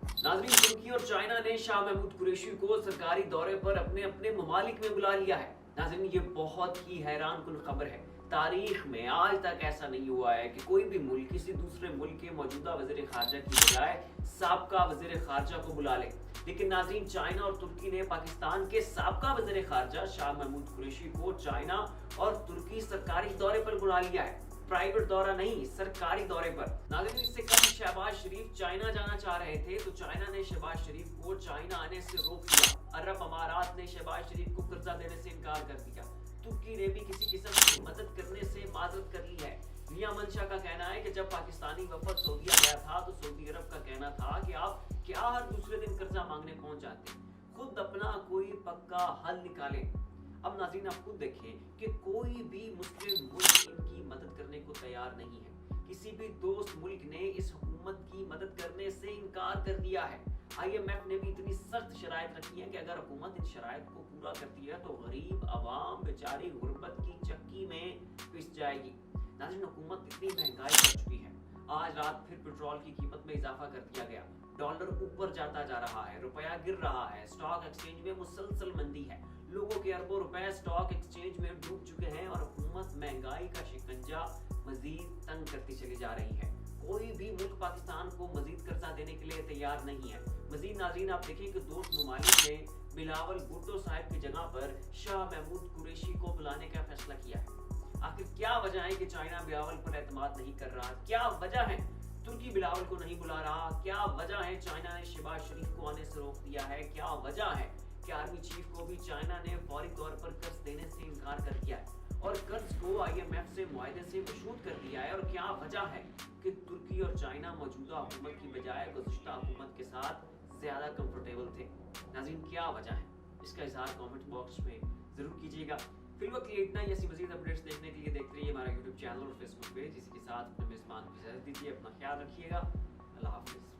नाज़रीन, तुर्की और चाइना ने शाह महमूद कुरैशी को सरकारी दौरे पर अपने अपने ममालिक में बुला लिया है। नाज़रीन, ये बहुत ही हैरान कुन खबर है। तारीख में आज तक ऐसा नहीं हुआ है कि कोई भी मुल्क किसी दूसरे मुल्क के मौजूदा वज़ीर ख़ारजा की बजाय साबका वज़ीर ख़ारजा को बुला ले। लेकिन नाज़रीन, चाइना और तुर्की ने पाकिस्तान के साबका वज़ीर ख़ारजा शाह महमूद कुरैशी को चाइना और तुर्की सरकारी दौरे पर बुला लिया है। प्राइवेट दौरा नहीं, सरकारी दौरे पर। नाज़रीन, इससे कल शहबाज शरीफ चाइना जाना चाह रहे थे तो चाइना ने शहबाज शरीफ को चाइना आने से रोक दिया। अरब अमारात ने शहबाज शरीफ को कर्जा देने से इनकार कर दिया। तुर्की ने भी किसी किस्म की मदद करने से माजरत कर ली है। मियां मंशा का कहना है कि जब पाकिस्तानी वफद सऊदीया गया था तो सऊदी अरब का कहना था कि आप क्या हर दूसरे दिन कर्जा मांगने पहुंच जाते हैं, खुद अपना कोई पक्का हल निकाले। अब नाज़रीन, आप खुद देखें कि कोई भी मुस्लिम मुल्क इनकी मदद करने को तैयार नहीं है। किसी भी दोस्त मुल्क ने इस हुकूमत की मदद करने से इनकार कर दिया है। IMF ने भी इतनी सख्त शराइत रखी है कि अगर हुकूमत इन शराइत को पूरा करती है तो गरीब आवाम बेचारी गुर्बत की चक्की में पिस जाएगी। नाज़रीन, हुकूमत इतनी महंगाई कर चुकी है, आज रात फिर पेट्रोल की कीमत में इजाफा कर दिया गया, डॉलर ऊपर जाता जा रहा है, रुपया गिर रहा है, स्टॉक एक्सचेंज में मुसलसल मंदी है, लोगों के अरबों रुपए स्टॉक एक्सचेंज में डूब चुके हैं और हुकूमत महंगाई का शिकंजा मजीद तंग करती चली जा रही है। कोई भी मुल्क पाकिस्तान को मजीद कर्जा देने के लिए तैयार नहीं है। मजीद नाज़रीन, आप देखें कि दोस्त ममालिक ने बिलावल भुट्टो साहब की जगह पर शाह महमूद कुरैशी को बुलाने का फैसला किया है। आखिर क्या वजह है कि चाइना बिलावल पर एतमाद नहीं कर रहा? क्या वजह है तुर्की बिलावल को नहीं बुला रहा? क्या वजह है चाइना ने शहबाज शरीफ को आने से रोक दिया है? क्या वजह है कि आर्मी चीफ को भी चाइना ने फौरी तौर पर कर्ज देने से इनकार कर दिया है और कर्ज को IMF से मुआहदे से मशरूत कर दिया है? और क्या वजह है कि तुर्की और चाइना मौजूदा हुकूमत की बजाय गुज़श्ता हुकूमत के साथ ज़्यादा कंफर्टेबल थे? नाज़रीन, क्या वजह है? इसका इज़हार कमेंट बॉक्स में ज़रूर कीजिएगा। फिलहाल के लिए इतना ही। ऐसी मज़ीद अपडेट्स देखने के लिए देखते रहिए हमारा YouTube चैनल और Facebook पेज। इसी के साथ अपने मेज़बान को इजाज़त दीजिए। अपना ख्याल रखिएगा। अल्लाह हाफ़िज़।